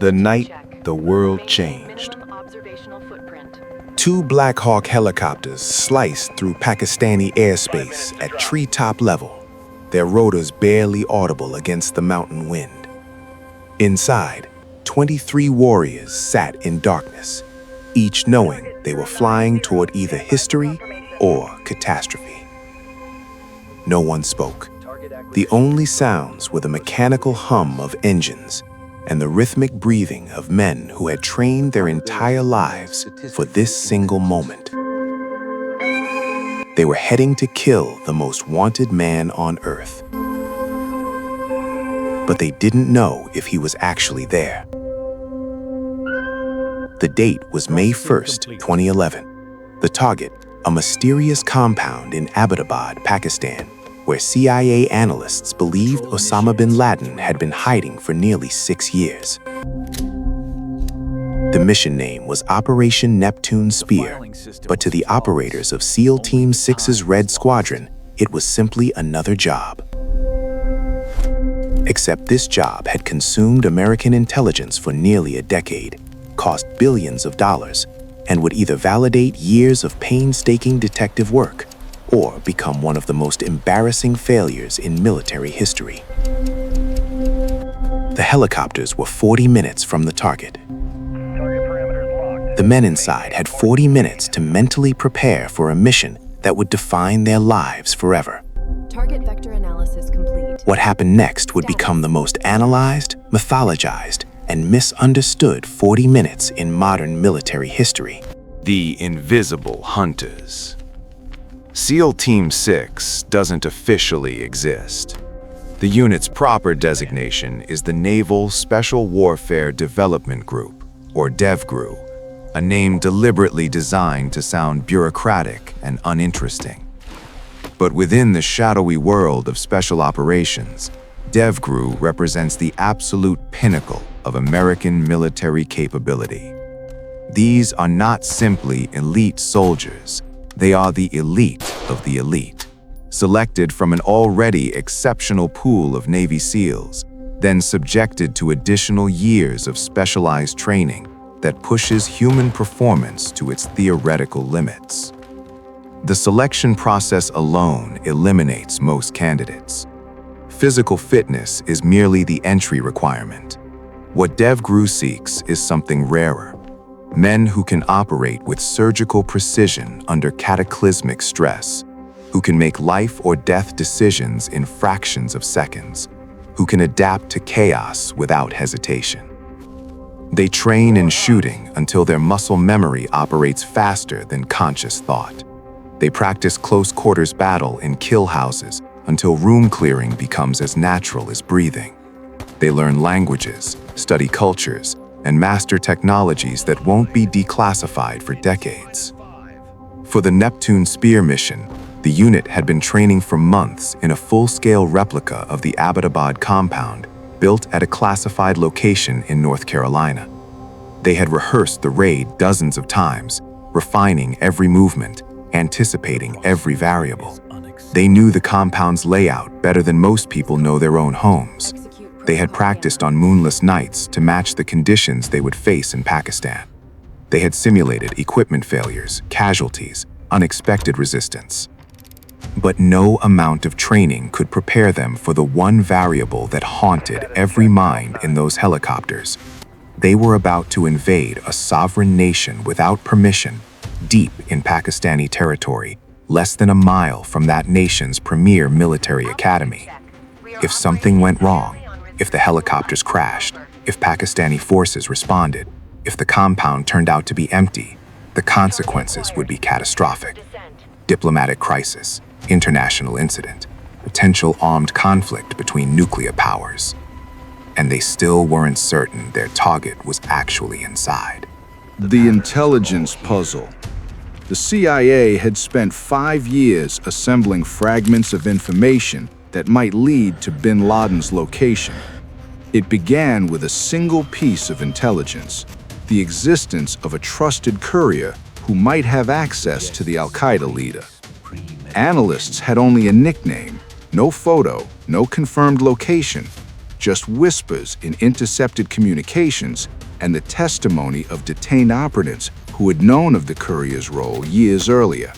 The night the world changed. Two Black Hawk helicopters sliced through Pakistani airspace at treetop level, their rotors barely audible against the mountain wind. Inside, 23 warriors sat in darkness, each knowing they were flying toward either history or catastrophe. No one spoke. The only sounds were the mechanical hum of engines and the rhythmic breathing of men who had trained their entire lives for this single moment. They were heading to kill the most wanted man on Earth. But they didn't know if he was actually there. The date was May 1st, 2011. The target, a mysterious compound in Abbottabad, Pakistan, where CIA analysts believed Osama bin Laden had been hiding for nearly 6 years. The mission name was Operation Neptune Spear, but to the operators of SEAL Team 6's Red Squadron, it was simply another job. Except this job had consumed American intelligence for nearly a decade, cost billions of dollars, and would either validate years of painstaking detective work or become one of the most embarrassing failures in military history. The helicopters were 40 minutes from the target. The men inside had 40 minutes to mentally prepare for a mission that would define their lives forever. Target vector analysis complete. What happened next would become the most analyzed, mythologized, and misunderstood 40 minutes in modern military history. The Invisible Hunters. SEAL Team 6 doesn't officially exist. The unit's proper designation is the Naval Special Warfare Development Group, or DevGRU, a name deliberately designed to sound bureaucratic and uninteresting. But within the shadowy world of special operations, DevGRU represents the absolute pinnacle of American military capability. These are not simply elite soldiers. They are the elite of the elite, selected from an already exceptional pool of Navy SEALs, then subjected to additional years of specialized training that pushes human performance to its theoretical limits. The selection process alone eliminates most candidates. Physical fitness is merely the entry requirement. What DevGRU seeks is something rarer. Men who can operate with surgical precision under cataclysmic stress, who can make life or death decisions in fractions of seconds, who can adapt to chaos without hesitation. They train in shooting until their muscle memory operates faster than conscious thought. They practice close-quarters battle in kill houses until room clearing becomes as natural as breathing. They learn languages, study cultures, and master technologies that won't be declassified for decades. For the Neptune Spear mission, the unit had been training for months in a full-scale replica of the Abbottabad compound built at a classified location in North Carolina. They had rehearsed the raid dozens of times, refining every movement, anticipating every variable. They knew the compound's layout better than most people know their own homes. They had practiced on moonless nights to match the conditions they would face in Pakistan. They had simulated equipment failures, casualties, unexpected resistance. But no amount of training could prepare them for the one variable that haunted every mind in those helicopters. They were about to invade a sovereign nation without permission, deep in Pakistani territory, less than a mile from that nation's premier military academy. If something went wrong, if the helicopters crashed, if Pakistani forces responded, if the compound turned out to be empty, the consequences would be catastrophic. Diplomatic crisis, international incident, potential armed conflict between nuclear powers. And they still weren't certain their target was actually inside. The intelligence puzzle. The CIA had spent 5 years assembling fragments of information that might lead to bin Laden's location. It began with a single piece of intelligence, the existence of a trusted courier who might have access to the Al-Qaeda leader. Analysts had only a nickname, no photo, no confirmed location, just whispers in intercepted communications and the testimony of detained operatives who had known of the courier's role years earlier.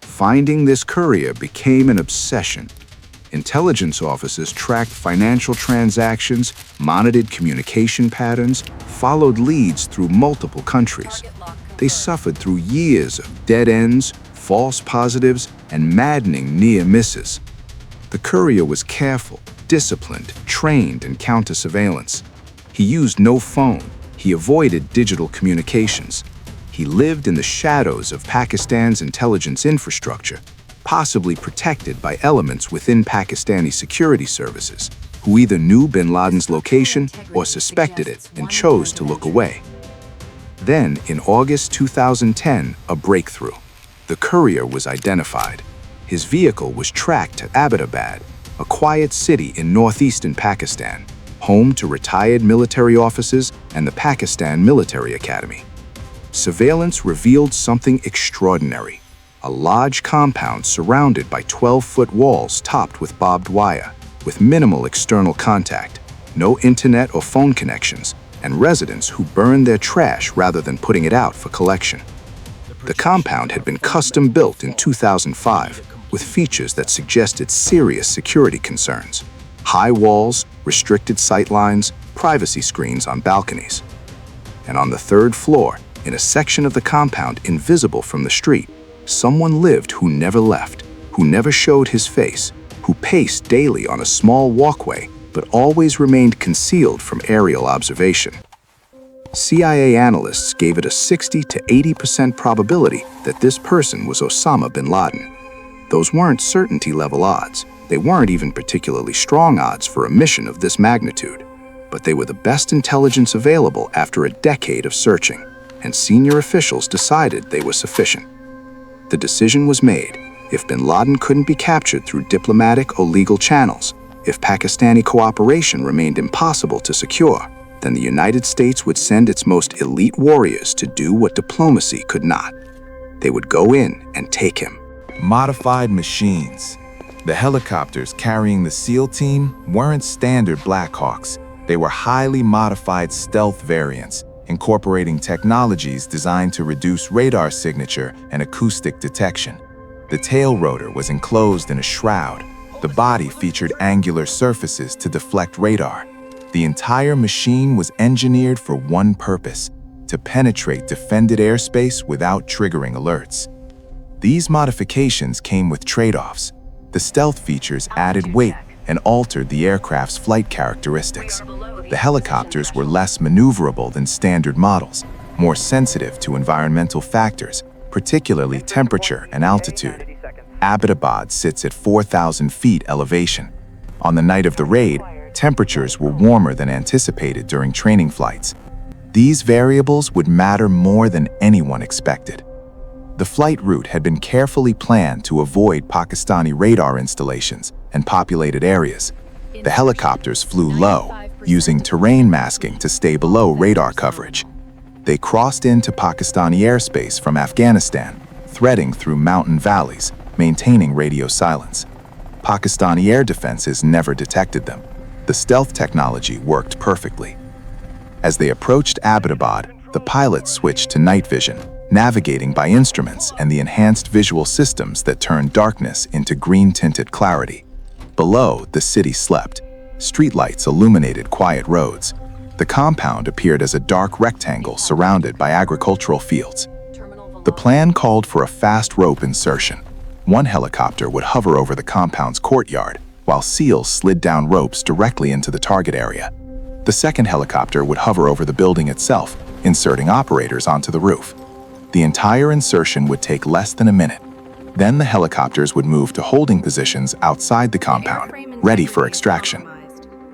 Finding this courier became an obsession. Intelligence officers tracked financial transactions, monitored communication patterns, followed leads through multiple countries. They suffered through years of dead ends, false positives, and maddening near misses. The courier was careful, disciplined, trained in counter-surveillance. He used no phone. He avoided digital communications. He lived in the shadows of Pakistan's intelligence infrastructure, possibly protected by elements within Pakistani security services, who either knew bin Laden's location or suspected it and chose to look away. Then, in August 2010, a breakthrough. The courier was identified. His vehicle was tracked to Abbottabad, a quiet city in northeastern Pakistan, home to retired military officers and the Pakistan Military Academy. Surveillance revealed something extraordinary. A large compound surrounded by 12-foot walls topped with barbed wire, with minimal external contact, no internet or phone connections, and residents who burned their trash rather than putting it out for collection. The compound had been custom-built in 2005, with features that suggested serious security concerns: high walls, restricted sightlines, privacy screens on balconies. And on the third floor, in a section of the compound invisible from the street, someone lived who never left, who never showed his face, who paced daily on a small walkway but always remained concealed from aerial observation. CIA analysts gave it a 60 to 80% probability that this person was Osama bin Laden. Those weren't certainty-level odds. They weren't even particularly strong odds for a mission of this magnitude. But they were the best intelligence available after a decade of searching, and senior officials decided they were sufficient. The decision was made. If bin Laden couldn't be captured through diplomatic or legal channels, if Pakistani cooperation remained impossible to secure, then the United States would send its most elite warriors to do what diplomacy could not. They would go in and take him. Modified machines. The helicopters carrying the SEAL team weren't standard Black Hawks. They were highly modified stealth variants, incorporating technologies designed to reduce radar signature and acoustic detection. The tail rotor was enclosed in a shroud. The body featured angular surfaces to deflect radar. The entire machine was engineered for one purpose: to penetrate defended airspace without triggering alerts. These modifications came with trade-offs. The stealth features added weight and altered the aircraft's flight characteristics. The helicopters were less maneuverable than standard models, more sensitive to environmental factors, particularly temperature and altitude. Abbottabad sits at 4,000 feet elevation. On the night of the raid, temperatures were warmer than anticipated during training flights. These variables would matter more than anyone expected. The flight route had been carefully planned to avoid Pakistani radar installations and populated areas. The helicopters flew low, using terrain masking to stay below radar coverage. They crossed into Pakistani airspace from Afghanistan, threading through mountain valleys, maintaining radio silence. Pakistani air defenses never detected them. The stealth technology worked perfectly. As they approached Abbottabad, the pilots switched to night vision, navigating by instruments and the enhanced visual systems that turned darkness into green-tinted clarity. Below, the city slept. Streetlights illuminated quiet roads. The compound appeared as a dark rectangle surrounded by agricultural fields. The plan called for a fast rope insertion. One helicopter would hover over the compound's courtyard, while SEALs slid down ropes directly into the target area. The second helicopter would hover over the building itself, inserting operators onto the roof. The entire insertion would take less than a minute. Then the helicopters would move to holding positions outside the compound, ready for extraction.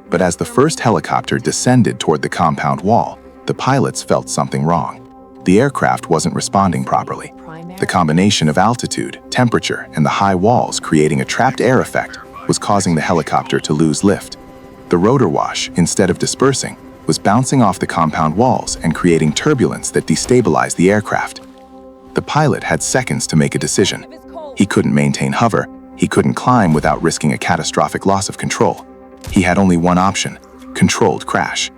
But as the first helicopter descended toward the compound wall, the pilots felt something wrong. The aircraft wasn't responding properly. The combination of altitude, temperature, and the high walls creating a trapped air effect was causing the helicopter to lose lift. The rotor wash, instead of dispersing, was bouncing off the compound walls and creating turbulence that destabilized the aircraft. The pilot had seconds to make a decision. He couldn't maintain hover. He couldn't climb without risking a catastrophic loss of control. He had only one option: controlled crash.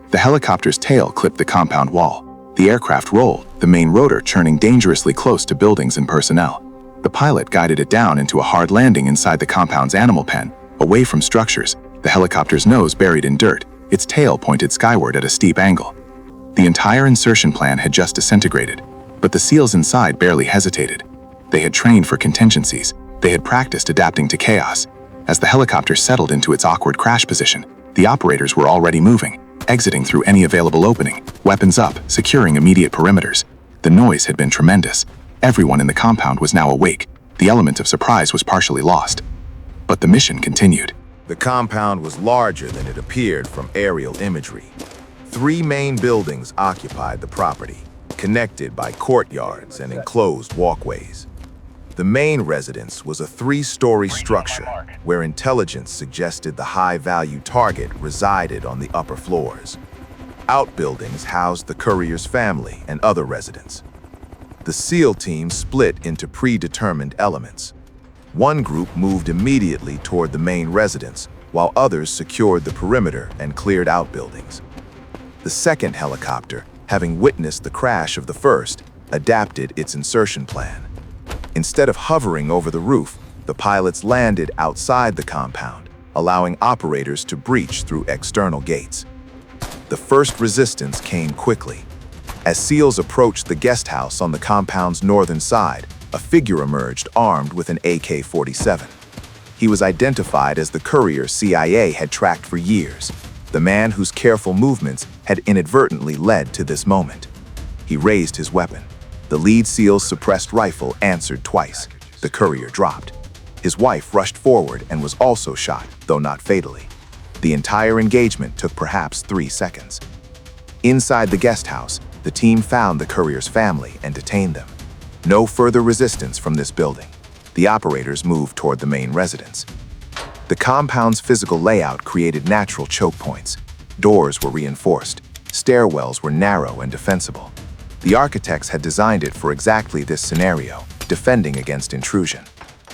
The helicopter's tail clipped the compound wall. The aircraft rolled, the main rotor churning dangerously close to buildings and personnel. The pilot guided it down into a hard landing inside the compound's animal pen, away from structures, the helicopter's nose buried in dirt, its tail pointed skyward at a steep angle. The entire insertion plan had just disintegrated, but the SEALs inside barely hesitated. They had trained for contingencies. They had practiced adapting to chaos. As the helicopter settled into its awkward crash position, the operators were already moving, exiting through any available opening, weapons up, securing immediate perimeters. The noise had been tremendous. Everyone in the compound was now awake. The element of surprise was partially lost. But the mission continued. The compound was larger than it appeared from aerial imagery. 3 main buildings occupied the property, connected by courtyards and enclosed walkways. The main residence was a 3-story structure where intelligence suggested the high-value target resided on the upper floors. Outbuildings housed the courier's family and other residents. The SEAL team split into predetermined elements. One group moved immediately toward the main residence, while others secured the perimeter and cleared outbuildings. The second helicopter, having witnessed the crash of the first, adapted its insertion plan. Instead of hovering over the roof, the pilots landed outside the compound, allowing operators to breach through external gates. The first resistance came quickly. As SEALs approached the guest house on the compound's northern side, a figure emerged armed with an AK-47. He was identified as the courier CIA had tracked for years, the man whose careful movements had inadvertently led to this moment. He raised his weapon. The lead SEAL's suppressed rifle answered twice. The courier dropped. His wife rushed forward and was also shot, though not fatally. The entire engagement took perhaps 3 seconds. Inside the guest house, the team found the courier's family and detained them. No further resistance from this building. The operators moved toward the main residence. The compound's physical layout created natural choke points. Doors were reinforced. Stairwells were narrow and defensible. The architects had designed it for exactly this scenario, defending against intrusion.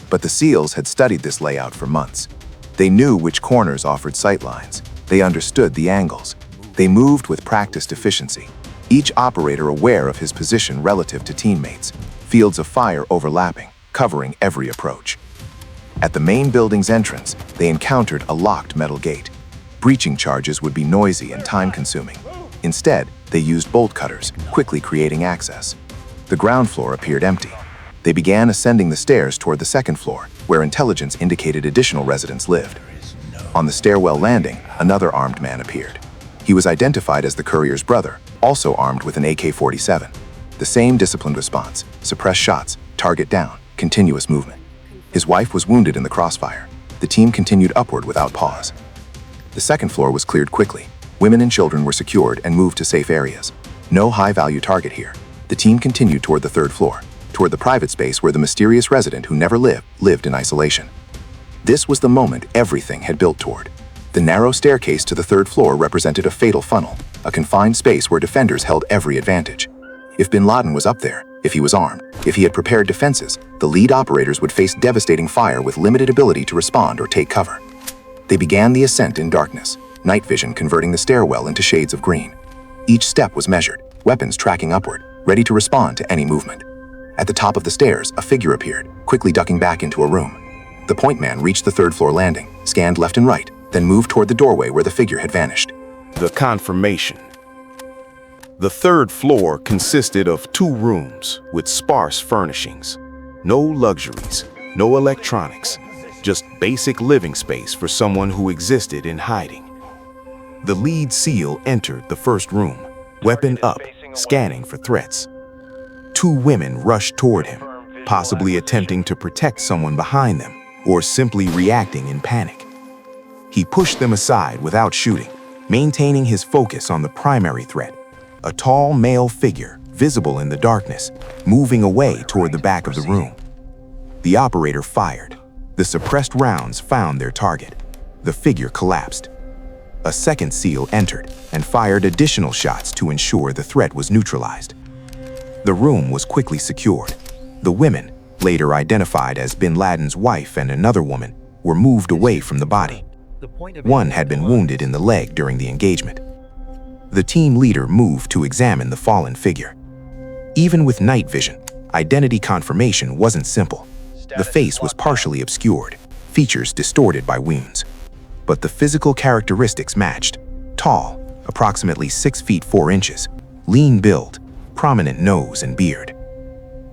But the SEALs had studied this layout for months. They knew which corners offered sightlines. They understood the angles. They moved with practiced efficiency, each operator aware of his position relative to teammates, fields of fire overlapping, covering every approach. At the main building's entrance, they encountered a locked metal gate. Breaching charges would be noisy and time-consuming. Instead, they used bolt cutters, quickly creating access. The ground floor appeared empty. They began ascending the stairs toward the second floor, where intelligence indicated additional residents lived. On the stairwell landing, another armed man appeared. He was identified as the courier's brother, also armed with an AK-47. The same disciplined response: suppressed shots, target down, continuous movement. His wife was wounded in the crossfire. The team continued upward without pause. The second floor was cleared quickly. Women and children were secured and moved to safe areas. No high-value target here. The team continued toward the third floor, toward the private space where the mysterious resident who never lived in isolation. This was the moment everything had built toward. The narrow staircase to the third floor represented a fatal funnel, a confined space where defenders held every advantage. If bin Laden was up there, if he was armed, if he had prepared defenses, the lead operators would face devastating fire with limited ability to respond or take cover. They began the ascent in darkness, night vision converting the stairwell into shades of green. Each step was measured, weapons tracking upward, ready to respond to any movement. At the top of the stairs, a figure appeared, quickly ducking back into a room. The point man reached the third floor landing, scanned left and right, then moved toward the doorway where the figure had vanished. The confirmation. The third floor consisted of 2 rooms with sparse furnishings. No luxuries, no electronics, just basic living space for someone who existed in hiding. The lead SEAL entered the first room, weapon up, scanning for threats. 2 women rushed toward him, possibly attempting to protect someone behind them or simply reacting in panic. He pushed them aside without shooting, maintaining his focus on the primary threat, a tall male figure visible in the darkness, moving away toward the back of the room. The operator fired. The suppressed rounds found their target. The figure collapsed. A second SEAL entered and fired additional shots to ensure the threat was neutralized. The room was quickly secured. The women, later identified as bin Laden's wife and another woman, were moved away from the body. One had been wounded in the leg during the engagement. The team leader moved to examine the fallen figure. Even with night vision, identity confirmation wasn't simple. The face was partially obscured, features distorted by wounds. But the physical characteristics matched. Tall, approximately 6 feet 4 inches, lean build, prominent nose and beard.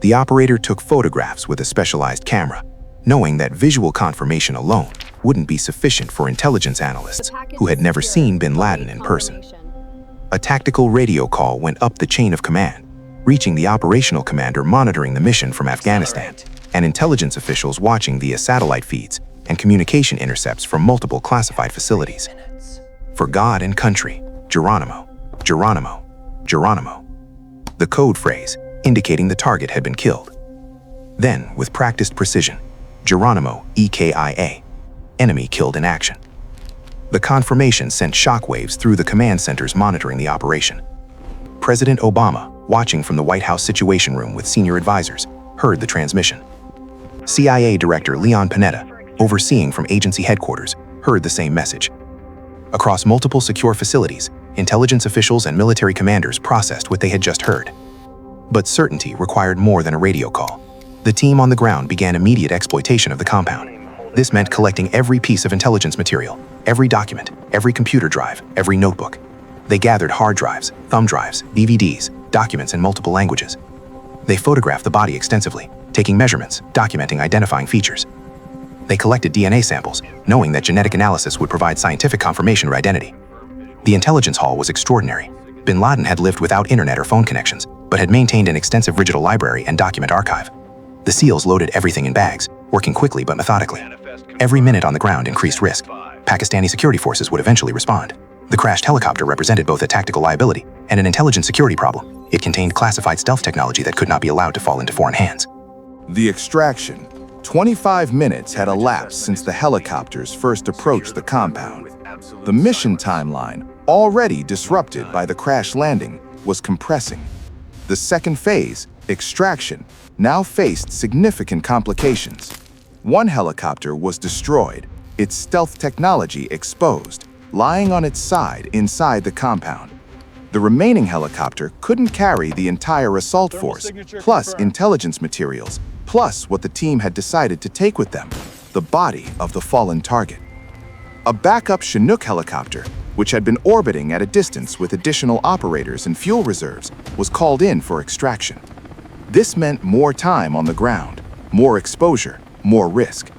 The operator took photographs with a specialized camera, knowing that visual confirmation alone wouldn't be sufficient for intelligence analysts who had never seen bin Laden in person. A tactical radio call went up the chain of command, reaching the operational commander monitoring the mission from Afghanistan, and intelligence officials watching via satellite feeds and communication intercepts from multiple classified facilities. For God and country, Geronimo, Geronimo, Geronimo. The code phrase indicating the target had been killed. Then, with practiced precision, Geronimo, EKIA, enemy killed in action. The confirmation sent shockwaves through the command centers monitoring the operation. President Obama, watching from the White House Situation Room with senior advisors, heard the transmission. CIA Director Leon Panetta, overseeing from agency headquarters, heard the same message. Across multiple secure facilities, intelligence officials and military commanders processed what they had just heard. But certainty required more than a radio call. The team on the ground began immediate exploitation of the compound. This meant collecting every piece of intelligence material, every document, every computer drive, every notebook. They gathered hard drives, thumb drives, DVDs, documents in multiple languages. They photographed the body extensively, taking measurements, documenting identifying features. They collected DNA samples, knowing that genetic analysis would provide scientific confirmation of identity. The intelligence haul was extraordinary. Bin Laden had lived without internet or phone connections, but had maintained an extensive digital library and document archive. The SEALs loaded everything in bags, working quickly but methodically. Every minute on the ground increased risk. Pakistani security forces would eventually respond. The crashed helicopter represented both a tactical liability and an intelligence security problem. It contained classified stealth technology that could not be allowed to fall into foreign hands. The extraction. 25 minutes had elapsed since the helicopters first approached the compound. The mission timeline, already disrupted by the crash landing, was compressing. The second phase, extraction, now faced significant complications. One helicopter was destroyed, its stealth technology exposed, lying on its side inside the compound. The remaining helicopter couldn't carry the entire assault force, plus intelligence materials, plus what the team had decided to take with them, the body of the fallen target. A backup Chinook helicopter, which had been orbiting at a distance with additional operators and fuel reserves, was called in for extraction. This meant more time on the ground, more exposure, more risk.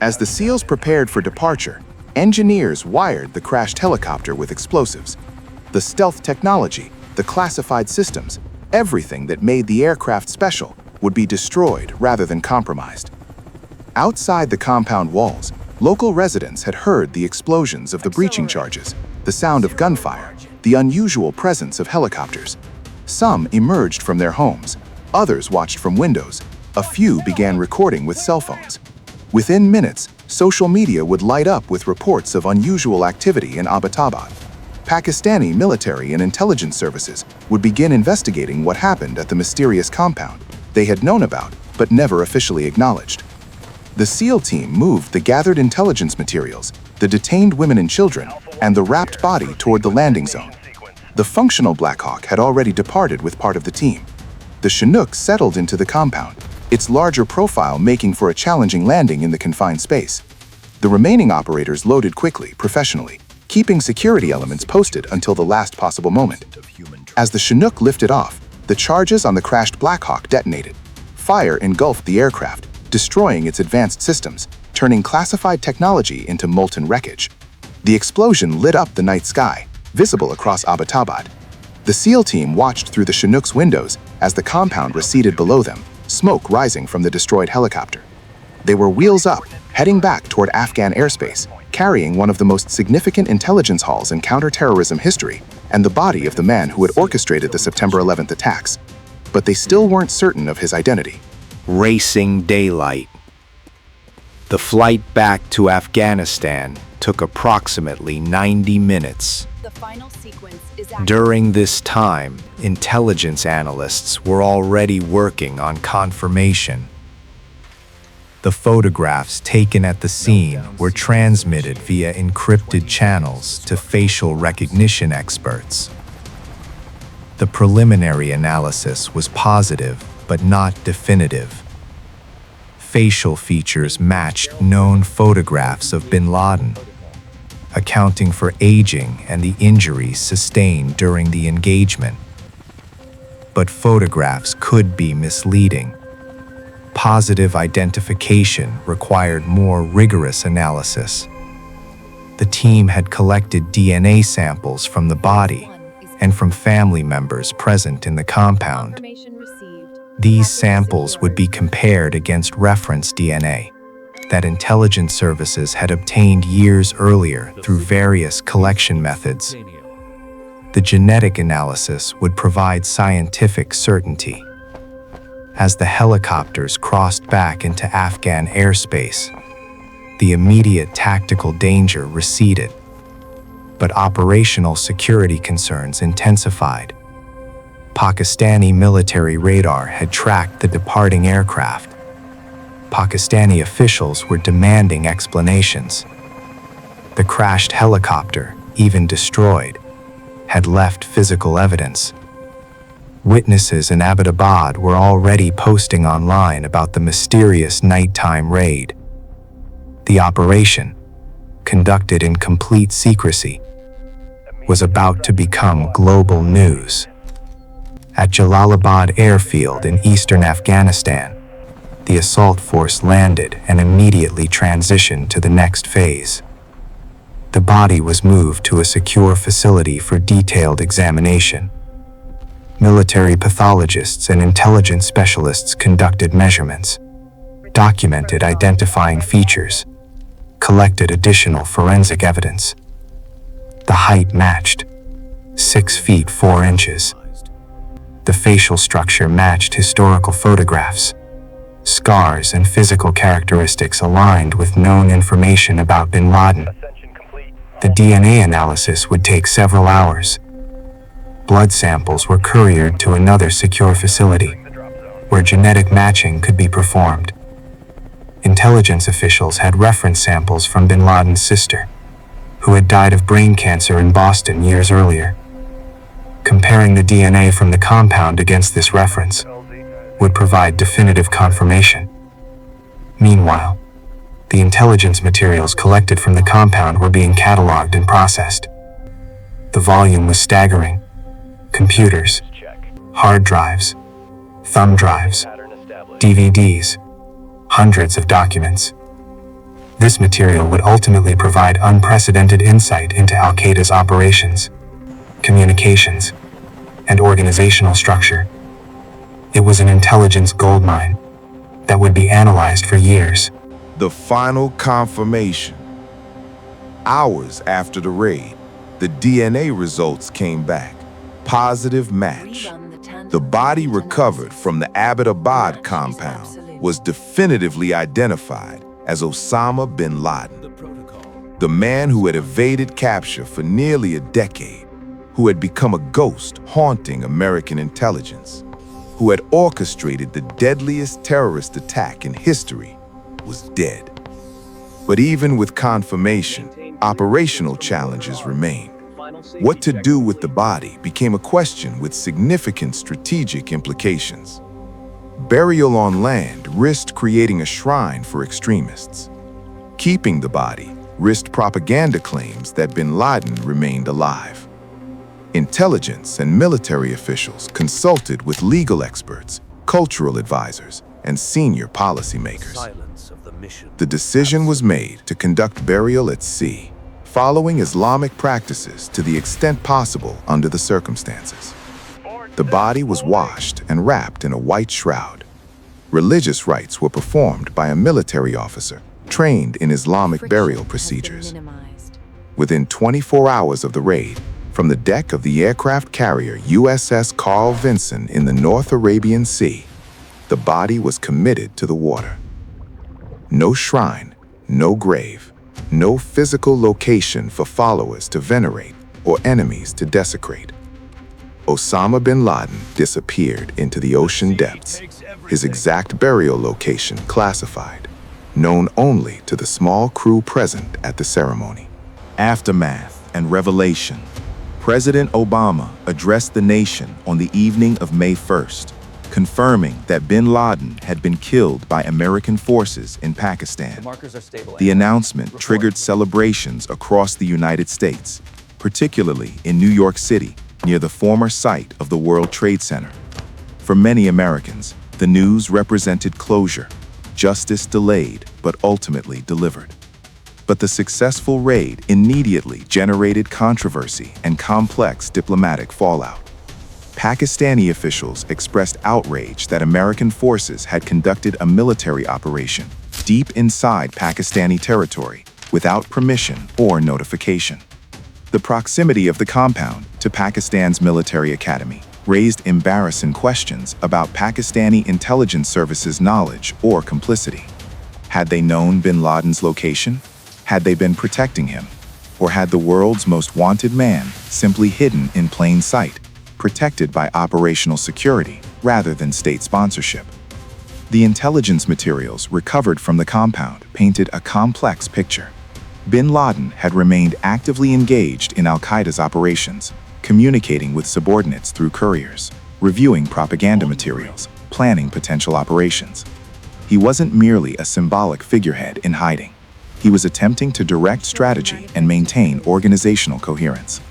As the SEALs prepared for departure, engineers wired the crashed helicopter with explosives. The stealth technology, the classified systems, everything that made the aircraft special would be destroyed rather than compromised. Outside the compound walls, local residents had heard the explosions of the breaching charges, the sound of gunfire, the unusual presence of helicopters. Some emerged from their homes, others watched from windows, a few began recording with cell phones. Within minutes, social media would light up with reports of unusual activity in Abbottabad. Pakistani military and intelligence services would begin investigating what happened at the mysterious compound they had known about but never officially acknowledged. The SEAL team moved the gathered intelligence materials, the detained women and children, and the wrapped body toward the landing zone. The functional Black Hawk had already departed with part of the team. The Chinook settled into the compound, its larger profile making for a challenging landing in the confined space. The remaining operators loaded quickly, professionally, keeping security elements posted until the last possible moment. As the Chinook lifted off, the charges on the crashed Black Hawk detonated. Fire engulfed the aircraft, destroying its advanced systems, turning classified technology into molten wreckage. The explosion lit up the night sky, visible across Abbottabad. The SEAL team watched through the Chinook's windows as the compound receded below them, smoke rising from the destroyed helicopter. They were wheels up, heading back toward Afghan airspace, carrying one of the most significant intelligence hauls in counterterrorism history and the body of the man who had orchestrated the September 11th attacks. But they still weren't certain of his identity. Racing daylight. The flight back to Afghanistan took approximately 90 minutes. The final sequence is active. During this time, intelligence analysts were already working on confirmation. The photographs taken at the scene were transmitted via encrypted channels to facial recognition experts. The preliminary analysis was positive, but not definitive. Facial features matched known photographs of bin Laden, accounting for aging and the injuries sustained during the engagement. But photographs could be misleading. Positive identification required more rigorous analysis. The team had collected DNA samples from the body and from family members present in the compound. These samples would be compared against reference DNA that intelligence services had obtained years earlier through various collection methods. The genetic analysis would provide scientific certainty. As the helicopters crossed back into Afghan airspace, the immediate tactical danger receded, but operational security concerns intensified. Pakistani military radar had tracked the departing aircraft. Pakistani officials were demanding explanations. The crashed helicopter, even destroyed, had left physical evidence. Witnesses in Abbottabad were already posting online about the mysterious nighttime raid. The operation, conducted in complete secrecy, was about to become global news. At Jalalabad airfield in eastern Afghanistan, the assault force landed and immediately transitioned to the next phase. The body was moved to a secure facility for detailed examination. Military pathologists and intelligence specialists conducted measurements, documented identifying features, collected additional forensic evidence. The height matched, 6 feet 4 inches. The facial structure matched historical photographs. Scars and physical characteristics aligned with known information about bin Laden. The DNA analysis would take several hours. Blood samples were couriered to another secure facility, where genetic matching could be performed. Intelligence officials had reference samples from bin Laden's sister, who had died of brain cancer in Boston years earlier. Comparing the DNA from the compound against this reference would provide definitive confirmation. Meanwhile, the intelligence materials collected from the compound were being cataloged and processed. The volume was staggering. Computers, hard drives, thumb drives, DVDs, hundreds of documents. This material would ultimately provide unprecedented insight into Al-Qaeda's operations, communications, and organizational structure. It was an intelligence goldmine that would be analyzed for years. The final confirmation. Hours after the raid, the DNA results came back. Positive match. The body recovered from the Abbottabad compound was definitively identified as Osama bin Laden, the man who had evaded capture for nearly a decade, who had become a ghost haunting American intelligence, who had orchestrated the deadliest terrorist attack in history, was dead. But even with confirmation, operational challenges remained. What to do with the body became a question with significant strategic implications. Burial on land risked creating a shrine for extremists. Keeping the body risked propaganda claims that bin Laden remained alive. Intelligence and military officials consulted with legal experts, cultural advisors, and senior policymakers. The decision was made to conduct burial at sea, following Islamic practices to the extent possible under the circumstances. The body was washed and wrapped in a white shroud. Religious rites were performed by a military officer trained in Islamic burial procedures. Within 24 hours of the raid, from the deck of the aircraft carrier USS Carl Vinson in the North Arabian Sea, the body was committed to the water. No shrine, no grave, no physical location for followers to venerate or enemies to desecrate. Osama bin Laden disappeared into the ocean depths, his exact burial location classified. known only to the small crew present at the ceremony. Aftermath and revelation. President Obama addressed the nation on the evening of May 1st, confirming that bin Laden had been killed by American forces in Pakistan. The announcement triggered celebrations across the United States, particularly in New York City, near the former site of the World Trade Center. For many Americans, the news represented closure, justice delayed but ultimately delivered. But the successful raid immediately generated controversy and complex diplomatic fallout. Pakistani officials expressed outrage that American forces had conducted a military operation deep inside Pakistani territory without permission or notification. The proximity of the compound to Pakistan's military academy raised embarrassing questions about Pakistani intelligence services' knowledge or complicity. Had they known bin Laden's location? Had they been protecting him? Or had the world's most wanted man simply hidden in plain sight, protected by operational security rather than state sponsorship? The intelligence materials recovered from the compound painted a complex picture. Bin Laden had remained actively engaged in al-Qaeda's operations, communicating with subordinates through couriers, reviewing propaganda materials, planning potential operations. He wasn't merely a symbolic figurehead in hiding. He was attempting to direct strategy and maintain organizational coherence.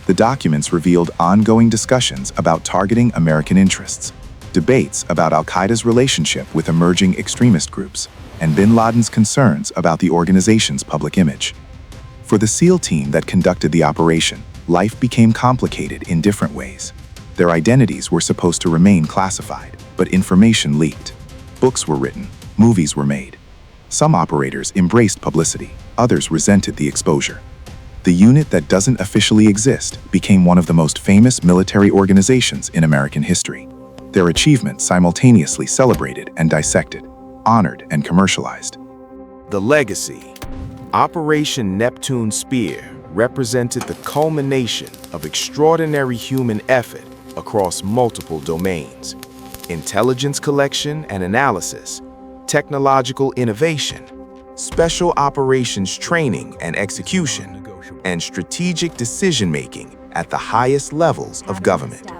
The documents revealed ongoing discussions about targeting American interests, debates about al-Qaeda's relationship with emerging extremist groups, and bin Laden's concerns about the organization's public image. For the SEAL team that conducted the operation, life became complicated in different ways. Their identities were supposed to remain classified, but information leaked. Books were written, movies were made. Some operators embraced publicity, others resented the exposure. The unit that doesn't officially exist became one of the most famous military organizations in American history. Their achievements simultaneously celebrated and dissected, honored and commercialized. The legacy. Operation Neptune Spear represented the culmination of extraordinary human effort across multiple domains: intelligence collection and analysis, technological innovation, special operations training and execution, and strategic decision-making at the highest levels of government.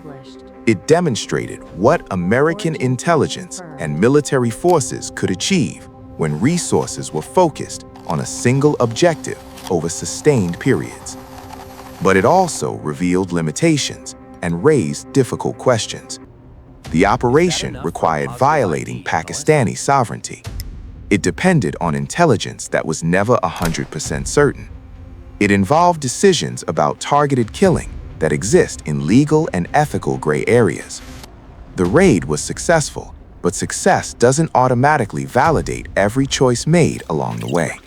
It demonstrated what American intelligence and military forces could achieve when resources were focused on a single objective over sustained periods. But it also revealed limitations and raised difficult questions. The operation required violating Pakistani sovereignty. It depended on intelligence that was never 100% certain. It involved decisions about targeted killing that exist in legal and ethical gray areas. The raid was successful, but success doesn't automatically validate every choice made along the way.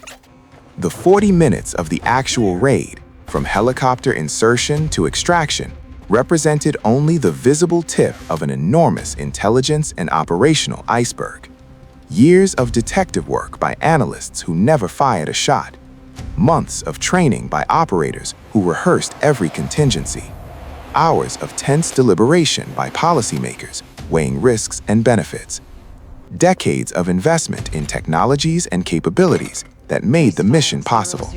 The 40 minutes of the actual raid, from helicopter insertion to extraction, represented only the visible tip of an enormous intelligence and operational iceberg. Years of detective work by analysts who never fired a shot. Months of training by operators who rehearsed every contingency. Hours of tense deliberation by policymakers weighing risks and benefits. Decades of investment in technologies and capabilities that made the mission possible.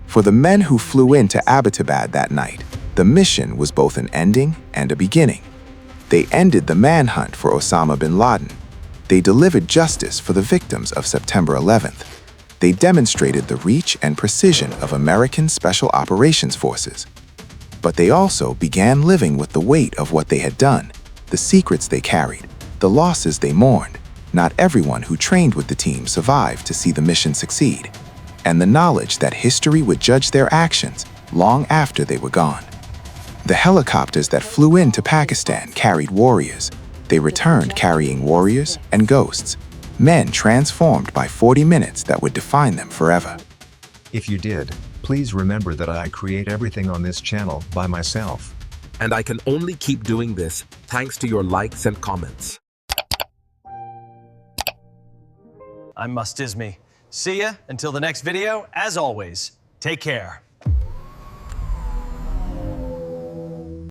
For the men who flew into Abbottabad that night, the mission was both an ending and a beginning. They ended the manhunt for Osama bin Laden. They delivered justice for the victims of September 11th. They demonstrated the reach and precision of American Special Operations Forces. But they also began living with the weight of what they had done, the secrets they carried, the losses they mourned. Not everyone who trained with the team survived to see the mission succeed, and the knowledge that history would judge their actions long after they were gone. The helicopters that flew into Pakistan carried warriors. They returned carrying warriors and ghosts, men transformed by 40 minutes that would define them forever. If you did, please remember that I create everything on this channel by myself. And I can only keep doing this thanks to your likes and comments. I'm Mustismi. See ya until the next video. As always, take care.